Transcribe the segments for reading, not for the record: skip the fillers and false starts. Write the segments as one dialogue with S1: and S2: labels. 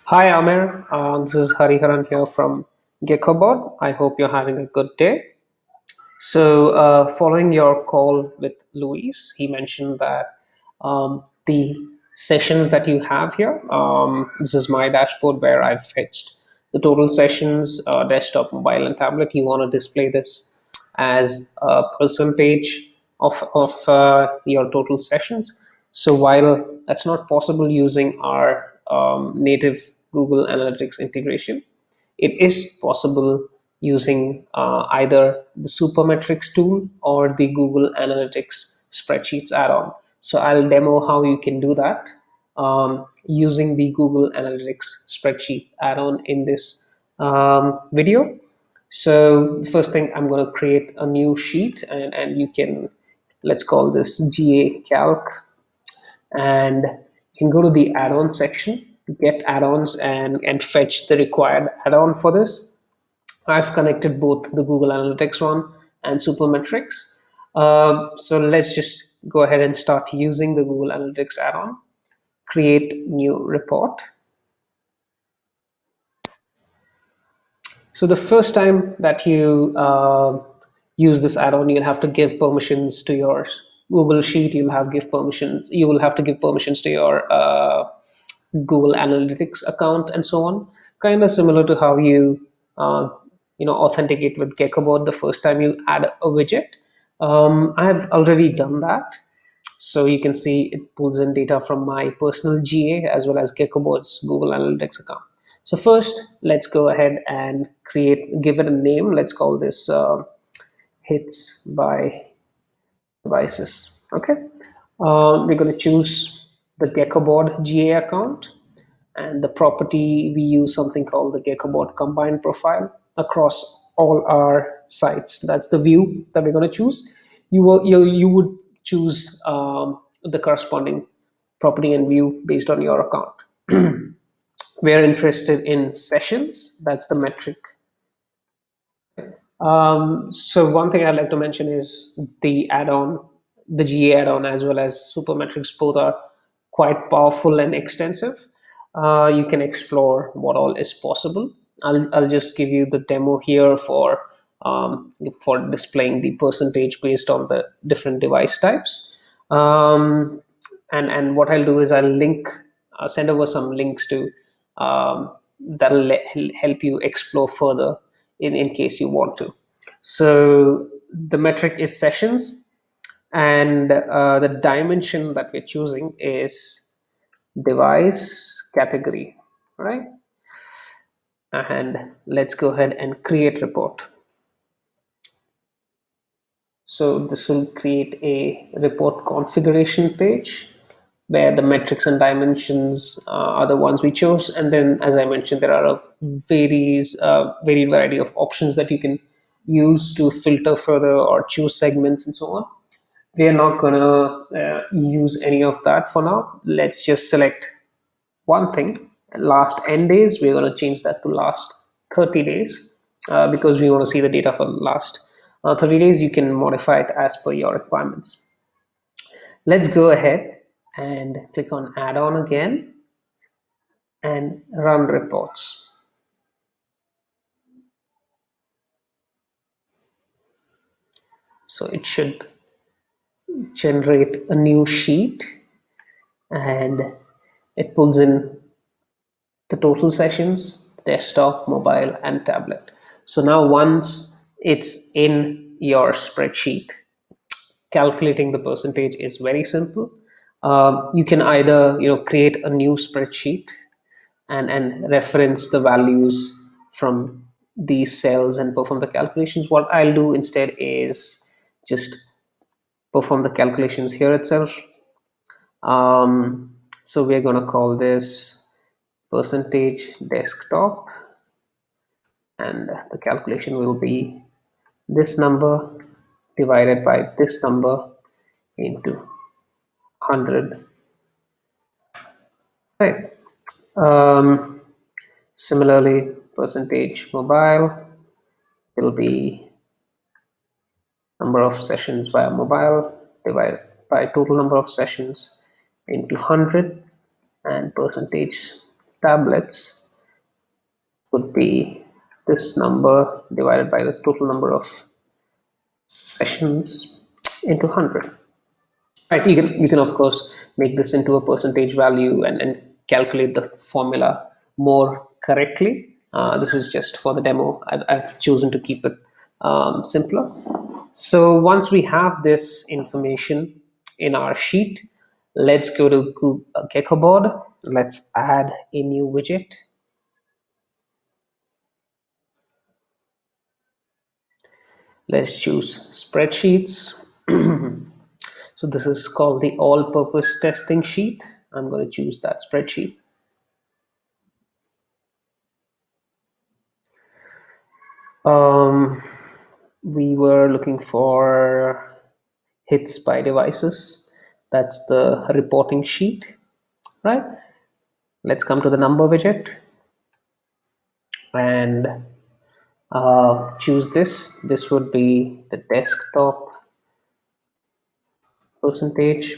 S1: Hi Amir, this is Hariharan here from Geckoboard. I hope you're having a good day. Following your call with Luis, he mentioned that the sessions that you have here, this is my dashboard where I've fetched the total sessions, desktop, mobile, and tablet. You want to display this as a percentage of your total sessions. So while that's not possible using our native Google Analytics integration, it is possible using either the Supermetrics tool or the Google Analytics spreadsheets add-on. So I'll demo how you can do that using the Google Analytics spreadsheet add-on in this video. So the first thing, I'm going to create a new sheet, and you can, let's call this GA Calc, and you can go to the add-on section, get add-ons, and fetch the required add-on for this. I've connected both the Google Analytics one and Supermetrics. So let's just go ahead and start using the Google Analytics add-on. Create new report. So the first time that you use this add-on, you'll have to give permissions to your Google Sheet. You'll have give permissions. You will have to give permissions to your Google Analytics account and so on. Kind of similar to how you authenticate with Geckoboard the first time you add a widget. I have already done that. So you can see it pulls in data from my personal GA as well as Geckoboard's Google Analytics account. So first, let's go ahead and give it a name. Let's call this hits by devices. Okay. We're going to choose the Geckoboard GA account, and the property we use something called the Geckoboard combined profile across all our sites. That's the view that we're going to choose. You would choose the corresponding property and view based on your account. We're interested in sessions. That's the metric. So one thing I'd like to mention is the add-on, the GA add-on as well as Supermetrics, both are quite powerful and extensive. You can explore what all is possible. I'll just give you the demo here for displaying the percentage based on the different device types. And what I'll do is I'll send over some links to that'll help you explore further in case you want to. So the metric is sessions, and the dimension that we're choosing is device category, right? And let's go ahead and create report. So this will create a report configuration page where the metrics and dimensions are the ones we chose. And then, as I mentioned, there are a varied variety of options that you can use to filter further or choose segments and so on. We are not going to use any of that for now. Let's just select one thing. Last end days, we're going to change that to last 30 days because we want to see the data for the last 30 days. You can modify it as per your requirements. Let's go ahead and click on add-on again and run reports. So it should generate a new sheet, and it pulls in the total sessions, desktop, mobile, and tablet. So now once it's in your spreadsheet, calculating the percentage is very simple. You can either create a new spreadsheet and reference the values from these cells and perform the calculations. What I'll do instead is just perform the calculations here itself. So we're going to call this percentage desktop, and the calculation will be this number divided by this number into 100. Right. Similarly, percentage mobile will be number of sessions via mobile divided by total number of sessions into 100, and percentage tablets would be this number divided by the total number of sessions into 100. Right, you can of course make this into a percentage value and calculate the formula more correctly. This is just for the demo. I've chosen to keep it simpler. So once we have this information in our sheet, let's go to Geckoboard. Let's add a new widget. Let's choose spreadsheets. So this is called the all-purpose testing sheet. I'm going to choose that spreadsheet. Um, we were looking for hits by devices. That's the reporting sheet, right? Let's come to the number widget and choose this. This would be the desktop percentage.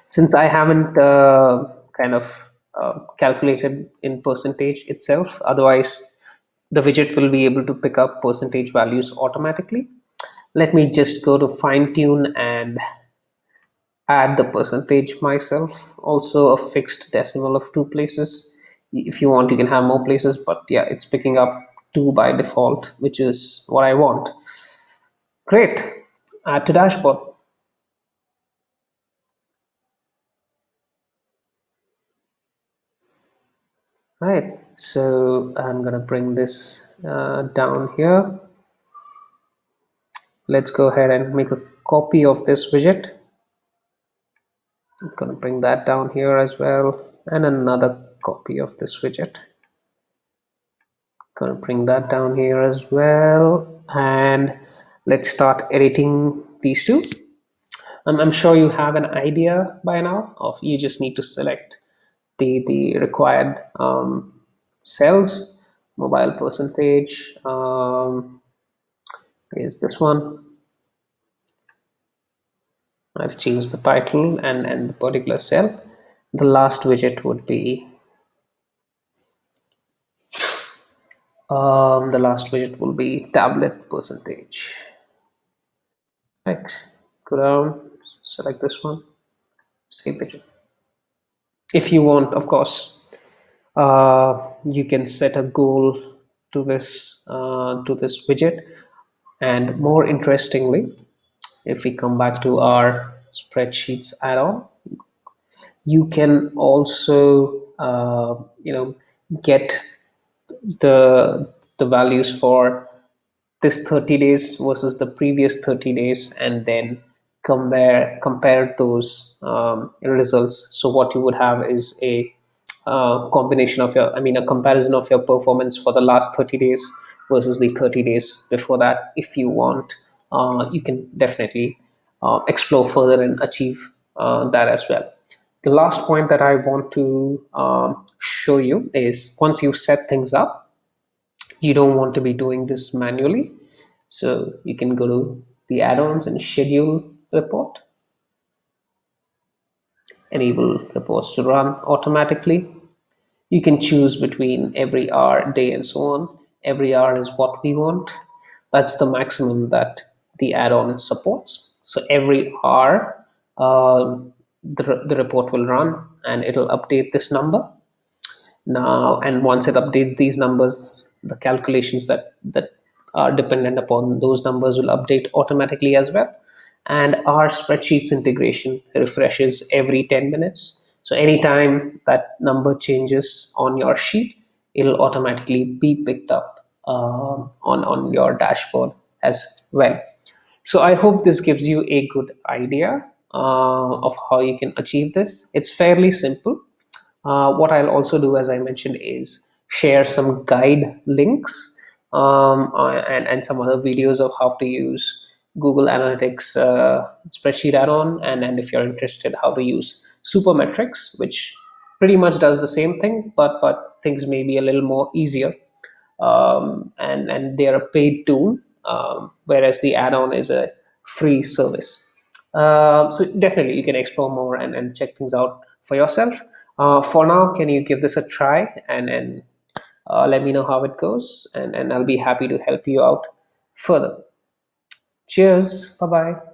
S1: Since I haven't kind of calculated in percentage itself, otherwise the widget will be able to pick up percentage values automatically. Let me just go to fine tune and add the percentage myself. Also a fixed decimal of 2 places. If you want, you can have more places, but yeah, it's picking up 2 by default, which is what I want. Great. Add to dashboard. Right, so I'm gonna bring this down here. Let's go ahead and make a copy of this widget. I'm gonna bring that down here as well, and another copy of this widget. Gonna bring that down here as well, and let's start editing these two. I'm sure you have an idea by now of you just need to select the required cells. Mobile percentage is this one. I've changed the title and the particular cell. The last widget would be the last widget will be tablet percentage. Right, go down, select this one, save widget. If you want, of course, you can set a goal to this widget. And more interestingly, if we come back to our spreadsheets add-on, you can also get the values for this 30 days versus the previous 30 days, and then compare those results. So what you would have is a combination of a comparison of your performance for the last 30 days versus the 30 days before that. If you want, you can definitely explore further and achieve that as well. The last point that I want to show you is once you set things up, you don't want to be doing this manually. So you can go to the add-ons and schedule report, enable reports to run automatically. You can choose between every hour, day, and so on. Every hour is what we want. That's the maximum that the add-on supports. So every hour, the report will run and it'll update this number. Now, and once it updates these numbers, the calculations that are dependent upon those numbers will update automatically as well. And our spreadsheets integration refreshes every 10 minutes. So anytime that number changes on your sheet, it'll automatically be picked up on your dashboard as well. So I hope this gives you a good idea of how you can achieve this. It's fairly simple. What I'll also do, as I mentioned, is share some guide links and some other videos of how to use Google Analytics spreadsheet add-on, and if you're interested, how to use Supermetrics, which pretty much does the same thing, but things may be a little more easier. And they are a paid tool, whereas the add-on is a free service. So definitely you can explore more and check things out for yourself. For now, can you give this a try and let me know how it goes, and I'll be happy to help you out further. Cheers. Bye bye.